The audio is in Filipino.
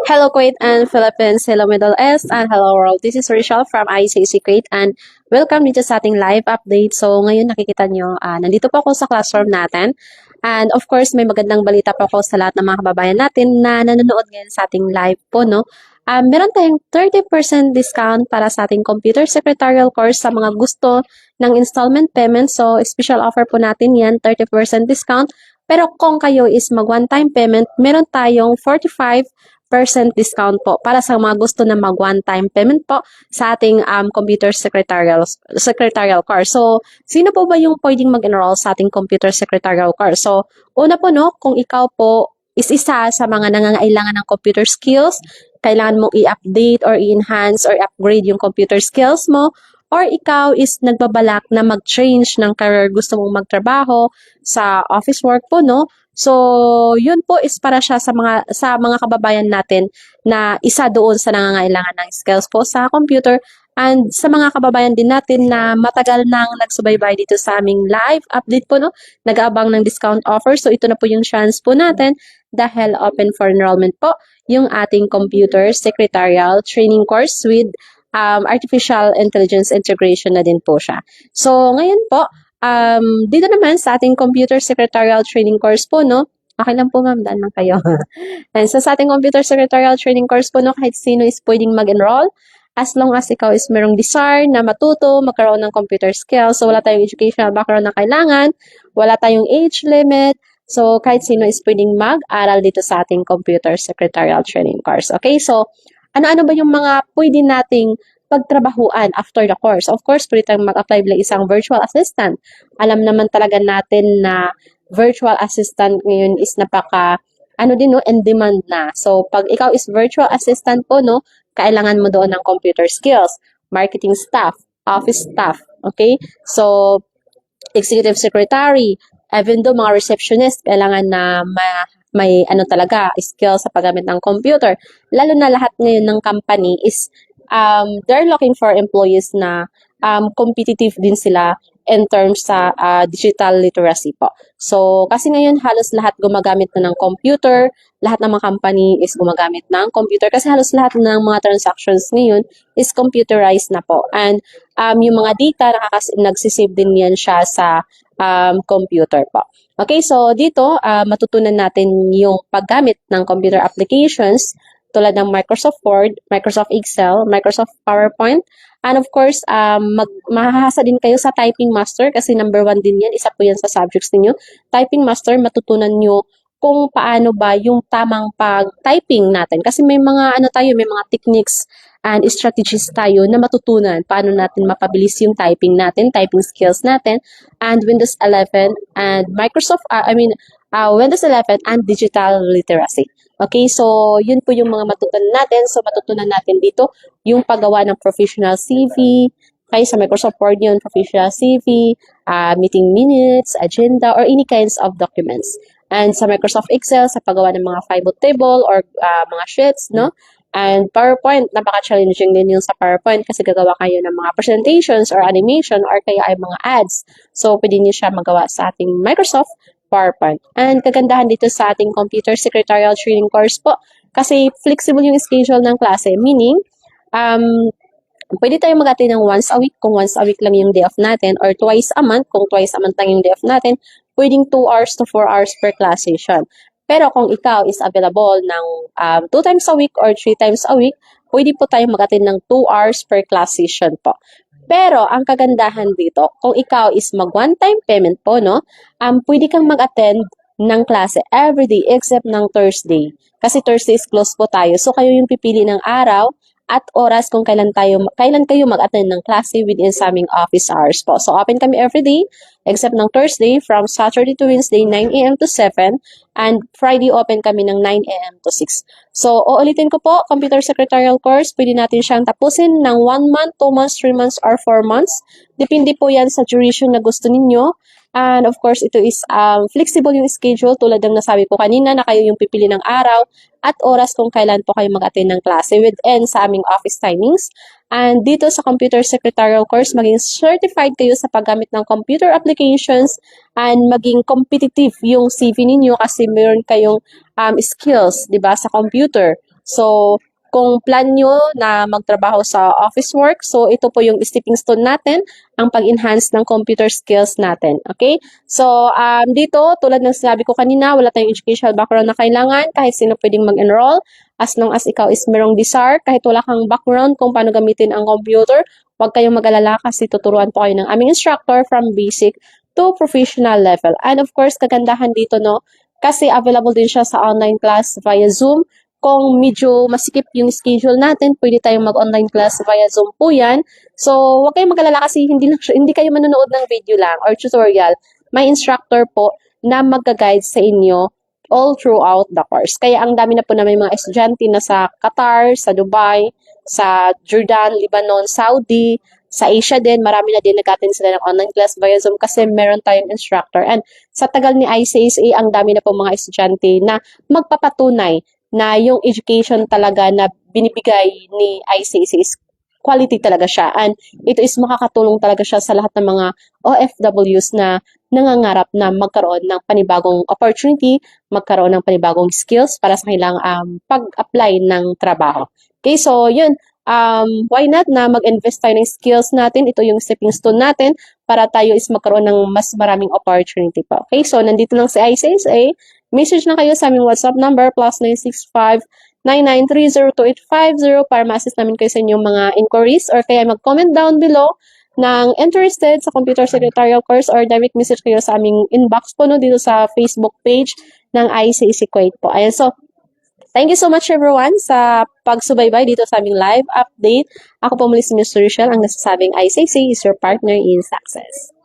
Hello Kuwait and Philippines, hello Middle East, and hello world. This is Rachel from ICC Kuwait and welcome dito sa ating live update. So ngayon nakikita nyo, nandito po ako sa classroom natin. And of course, may magandang balita po ako sa lahat ng mga kababayan natin na nanonood ngayon sa ating live po, no? Meron tayong 30% discount para sa ating computer secretarial course sa mga gusto ng installment payment. So, special offer po natin yan, 30% discount. Pero kung kayo is mag one-time payment, meron tayong 45% discount po para sa mga gusto na mag one-time payment po sa ating computer secretarial course. So, sino po ba yung pwedeng mag-enroll sa ating computer secretarial course? So, una po no, kung ikaw po is isa sa mga nangangailangan ng computer skills, kailangan mong i-update or i-enhance or upgrade yung computer skills mo, or ikaw is nagbabalak na mag-change ng career, gusto mong magtrabaho sa office work po, no? So, yun po is para siya sa mga kababayan natin na isa doon sa nangangailangan ng skills po sa computer and sa mga kababayan din natin na matagal nang nagsubaybay dito sa aming live update po, no? Nag-aabang ng discount offer. So, ito na po yung chance po natin dahil open for enrollment po yung ating computer secretarial training course with artificial intelligence integration na din po siya. So, ngayon po, dito naman sa ating computer secretarial training course po, no? Okay lang po ma'am, daan lang kayo. And so, sa ating computer secretarial training course po, no, kahit sino is pwedeng mag-enroll as long as ikaw is merong desire na matuto, magkaroon ng computer skills. So, wala tayong educational background na kailangan, wala tayong age limit, so, kahit sino is pwedeng mag-aral dito sa ating computer secretarial training course. Okay, so, ano-ano ba yung mga pwede nating pagtrabahuan after the course? Of course, pwede tayong mag-apply bilang isang virtual assistant. Alam naman talaga natin na virtual assistant ngayon is ano din, no, in demand na. So, pag ikaw is virtual assistant po, no, kailangan mo doon ng computer skills, marketing staff, office staff, okay? So, executive secretary, even though mga receptionist, kailangan na may ano talaga, skill sa paggamit ng computer. Lalo na lahat ngayon ng company is they're looking for employees na competitive din sila in terms sa digital literacy po. So, kasi ngayon halos lahat gumagamit na ng computer, lahat ng mga company is gumagamit ng computer kasi halos lahat ng mga transactions ngayon is computerized na po. And yung mga data, nagsisave din yan siya sa computer po. Okay, so dito, matutunan natin yung paggamit ng computer applications tulad ng Microsoft Word, Microsoft Excel, Microsoft PowerPoint, and of course, mahahasa din kayo sa Typing Master kasi number 1 din yan, isa po yan sa subjects ninyo. Typing Master, matutunan nyo kung paano ba yung tamang pag-typing natin. Kasi may mga may mga techniques and strategies tayo na matutunan paano natin mapabilis yung typing natin, typing skills natin, and Windows 11 and Windows 11 and digital literacy. Okay, so yun po yung mga matutunan natin. So matutunan natin dito yung paggawa ng professional CV, kaya sa Microsoft Word yun, professional CV, meeting minutes, agenda, or any kinds of documents. And sa Microsoft Excel, sa paggawa ng mga pivot table or mga sheets, no? And PowerPoint, napaka-challenging din yung sa PowerPoint kasi gagawa kayo ng mga presentations or animation or kaya ay mga ads. So, pwede niyo siya magawa sa ating Microsoft PowerPoint. And kagandahan dito sa ating computer secretarial training course po, kasi flexible yung schedule ng klase, meaning, pwede tayo mag-attend ng once a week kung once a week lang yung day off natin or twice a month kung twice a month lang yung day off natin, pwedeng 2 hours to 4 hours per class session. Pero kung ikaw is available ng 2 times a week or 3 times a week, pwede po tayo mag-attend ng 2 hours per class session po. Pero ang kagandahan dito, kung ikaw is mag one-time payment po, no, pwede kang mag-attend ng klase every day except ng Thursday. Kasi Thursday is close po tayo. So kayo yung pipili ng araw at oras kung kailan kayo mag-attend ng klase within sa aming office hours po. So open kami every day except ng Thursday from Saturday to Wednesday 9 a.m. to 7 and Friday open kami ng 9 a.m. to 6. So, uulitin ko po, computer secretarial course, pwede natin siyang tapusin ng 1 month, 2 months, 3 months, or 4 months. Depende po yan sa duration na gusto ninyo. And of course, ito is flexible yung schedule tulad ng nasabi ko kanina na kayo yung pipili ng araw at oras kung kailan po kayo mag-attend ng klase within sa aming office timings. And dito sa computer secretarial course, maging certified kayo sa paggamit ng computer applications and maging competitive yung CV ninyo kasi meron kayong skills, di ba, sa computer. So, kung plan nyo na magtrabaho sa office work, so ito po yung stepping stone natin, ang pag-enhance ng computer skills natin. Okay? So, dito, tulad ng sinabi ko kanina, wala tayong educational background na kailangan, kahit sino pwedeng mag-enroll, as long as ikaw is merong desire, kahit wala kang background kung paano gamitin ang computer, huwag kayong mag-alala kasi tuturuan po kayo ng aming instructor from basic to professional level. And of course, kagandahan dito, no, kasi available din siya sa online class via Zoom. Kung medyo masikip yung schedule natin, pwede tayong mag-online class via Zoom po yan. So, huwag kayong mag-alala kasi hindi kayo manonood ng video lang or tutorial. May instructor po na mag-guide sa inyo all throughout the course. Kaya ang dami na po na may mga estudyante na sa Qatar, sa Dubai, sa Jordan, Lebanon, Saudi, sa Asia din, marami na din nag-attend sila ng online class via Zoom kasi meron tayong instructor. And sa tagal ni ICSA, ang dami na po mga estudyante na magpapatunay na yung education talaga na binibigay ni ICC is quality talaga siya. And ito is makakatulong talaga siya sa lahat ng mga OFWs na nangangarap na magkaroon ng panibagong opportunity, magkaroon ng panibagong skills para sa kanilang pag-apply ng trabaho. Okay, so yun. Why not na mag-invest tayo ng skills natin? Ito yung stepping stone natin para tayo is magkaroon ng mas maraming opportunity pa. Okay, so nandito lang si ICSA. Message na kayo sa aming WhatsApp number +965 993028850 para ma-assist namin kayo sa inyong mga inquiries or kaya mag-comment down below ng interested sa computer secretarial course or direct message kayo sa aming inbox po no, dito sa Facebook page ng ICC Kuwait po. Ayan, so thank you so much everyone sa pagsubaybay dito sa aming live update. Ako po muli si Mr. Rochelle, ang nasasabing ICC is your partner in success.